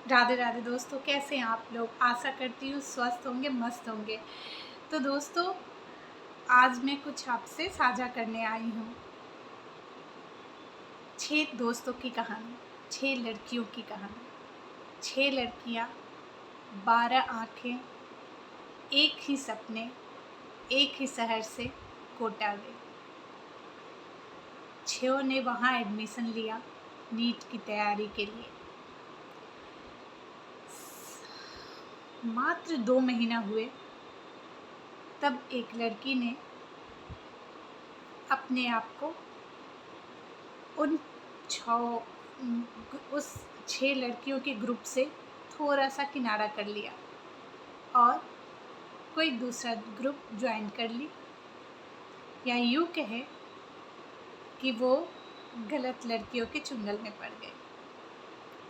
राधे राधे दोस्तों, कैसे हैं आप लोग। आशा करती हूँ स्वस्थ होंगे, मस्त होंगे। तो दोस्तों, आज मैं कुछ आपसे साझा करने आई हूँ 6 दोस्तों की कहानी, 6 लड़कियों की कहानी। 6 लड़कियाँ, 12 आँखें, एक ही सपने, एक ही शहर से कोटा गई। 6 ने वहाँ एडमिशन लिया नीट की तैयारी के लिए। मात्र 2 महीना हुए तब एक लड़की ने अपने आप को उन उस 6 लड़कियों के ग्रुप से थोड़ा सा किनारा कर लिया और कोई दूसरा ग्रुप ज्वाइन कर ली, या यूँ कहे कि वो गलत लड़कियों के चुंगल में पड़ गई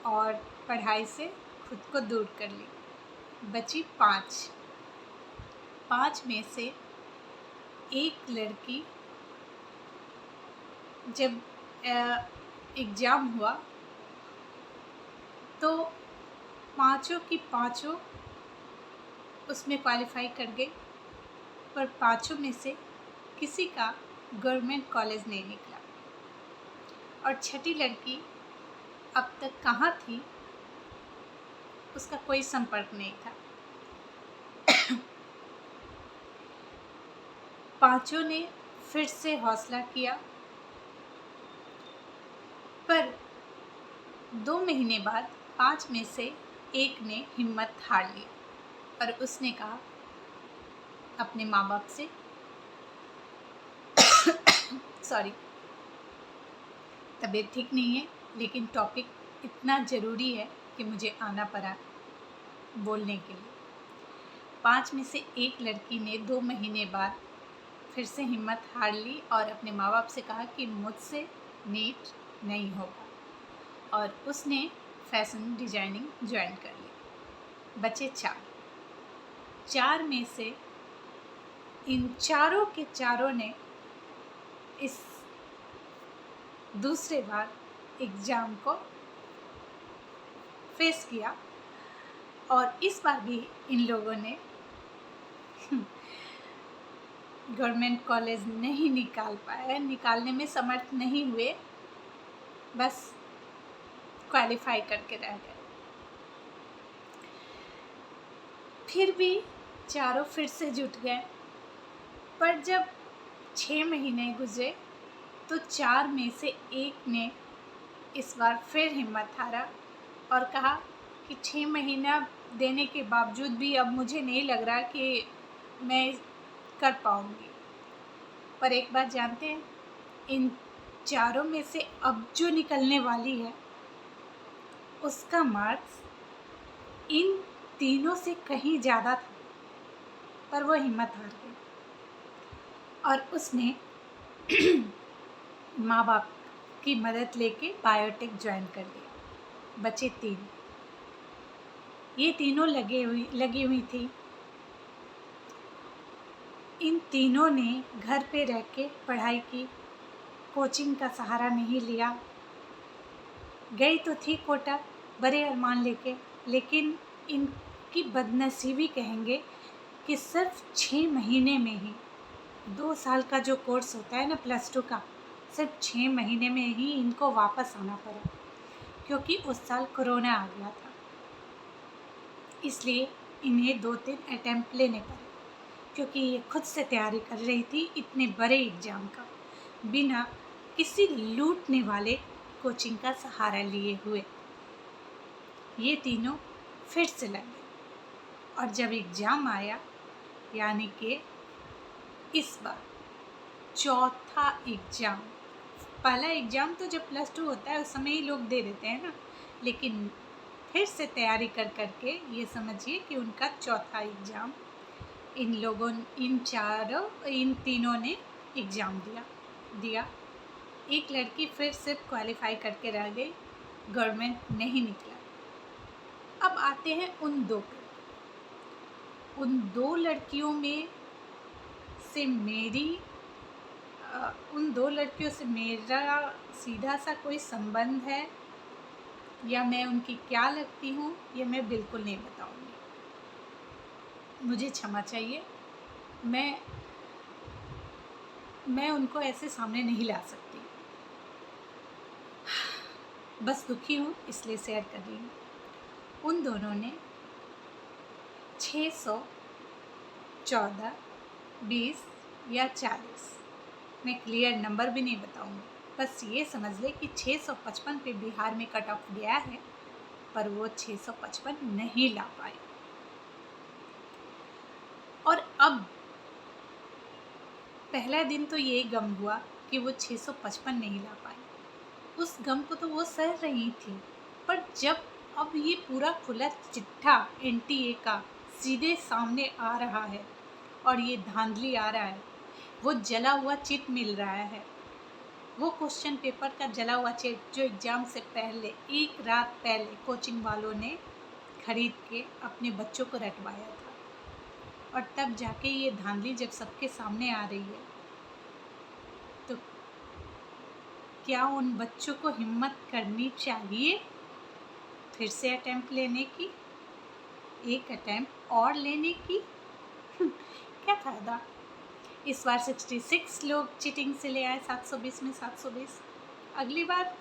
और पढ़ाई से खुद को दूर कर ली। बची 5 में से एक लड़की, जब एग्ज़ाम हुआ तो 5 की 5 उसमें क्वालिफाई कर गई, पर 5 में से किसी का गवर्नमेंट कॉलेज नहीं निकला। और 6ठी लड़की अब तक कहाँ थी उसका कोई संपर्क नहीं था। 5 ने फिर से हौसला किया, पर 2 महीने बाद 5 में से एक ने हिम्मत हार ली और उसने कहा अपने माँ बाप से सॉरी, तबीयत ठीक नहीं है, लेकिन टॉपिक इतना ज़रूरी है कि मुझे आना पड़ा बोलने के लिए। 5 में से एक लड़की ने 2 महीने बाद फिर से हिम्मत हार ली और अपने माँ बाप से कहा कि मुझसे नीट नहीं होगा, और उसने फैशन डिजाइनिंग ज्वाइन कर ली। बचे 4 में से इन चारों के चारों ने इस दूसरे बार एग्ज़ाम को फेस किया, और इस बार भी इन लोगों ने गवर्नमेंट कॉलेज नहीं निकालने में समर्थ नहीं हुए, बस क्वालिफाई करके रह गए। फिर भी चारों फिर से जुट गए, पर जब 6 महीने गुजरे तो 4 में से एक ने इस बार फिर हिम्मत हारा और कहा कि 6 महीना देने के बावजूद भी अब मुझे नहीं लग रहा कि मैं कर पाऊँगी। पर एक बात जानते हैं, इन चारों में से अब जो निकलने वाली है उसका मार्क्स इन तीनों से कहीं ज़्यादा था, पर वो हिम्मत हार गई और उसने माँ बाप की मदद लेके बायोटेक ज्वाइन कर लिया। बचे 3। ये तीनों लगी हुई थी। इन तीनों ने घर पे रह के पढ़ाई की, कोचिंग का सहारा नहीं लिया। गई तो थी कोटा बड़े अरमान लेके, लेकिन इनकी बदनसीबी कहेंगे कि सिर्फ 6 महीने में ही 2 साल का जो कोर्स होता है ना +2 का, सिर्फ 6 महीने में ही इनको वापस आना पड़ा, क्योंकि उस साल कोरोना आ गया था। इसलिए इन्हें 2-3 अटैम्प्ट लेने पड़े, क्योंकि ये खुद से तैयारी कर रही थी इतने बड़े एग्ज़ाम का, बिना किसी लूटने वाले कोचिंग का सहारा लिए हुए। ये तीनों फिर से लग गए, और जब एग्ज़ाम आया, यानी कि इस बार चौथा एग्ज़ाम, पहला एग्ज़ाम तो जब +2 होता है उस समय ही लोग दे देते हैं ना, लेकिन फिर से तैयारी कर के ये समझिए कि उनका चौथा एग्ज़ाम इन तीनों ने एग्ज़ाम दिया। एक लड़की फिर सिर्फ क्वालिफाई करके रह गई, गवर्नमेंट नहीं निकला। अब आते हैं उन 2 लड़कियों में से उन 2 लड़कियों से मेरा सीधा सा कोई संबंध है या मैं उनकी क्या लगती हूँ ये मैं बिल्कुल नहीं बताऊँगी। मुझे क्षमा चाहिए, मैं उनको ऐसे सामने नहीं ला सकती। बस दुखी हूँ इसलिए शेयर कर रही हूँ। उन दोनों ने 614, 20 या 40, मैं क्लियर नंबर भी नहीं बताऊँगी, बस ये समझ ले कि 655 पे बिहार में कट ऑफ गया है, पर वो 655 नहीं ला पाए। और अब पहला दिन तो ये गम हुआ कि वो 655 नहीं ला पाए, उस गम को तो वो सह रही थी। पर जब अब ये पूरा खुला चिट्ठा एनटीए का सीधे सामने आ रहा है और ये धांधली आ रहा है, वो जला हुआ चिट मिल रहा है, वो क्वेश्चन पेपर का जला हुआ चिट जो एग्ज़ाम से पहले एक रात पहले कोचिंग वालों ने खरीद के अपने बच्चों को रटवाया था, और तब जाके ये धांधली जब सबके सामने आ रही है, तो क्या उन बच्चों को हिम्मत करनी चाहिए फिर से अटेम्प्ट लेने की, एक अटेम्प्ट और लेने की? क्या फ़ायदा। इस बार 66 लोग चीटिंग से ले आए 720 में 720। अगली बार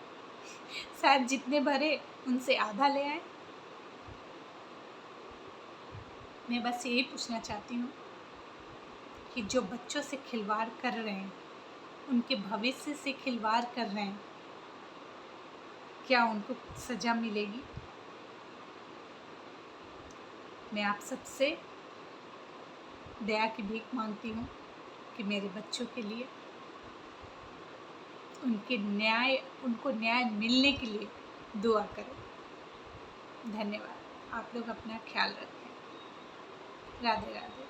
शायद जितने भरे उनसे आधा ले आए। मैं बस यही पूछना चाहती हूँ कि जो बच्चों से खिलवाड़ कर रहे हैं, उनके भविष्य से खिलवाड़ कर रहे हैं, क्या उनको सज़ा मिलेगी? मैं आप सबसे दया की भीख मांगती हूँ कि मेरे बच्चों के लिए उनको न्याय मिलने के लिए दुआ करें। धन्यवाद। आप लोग अपना ख्याल रखें। राधे राधे।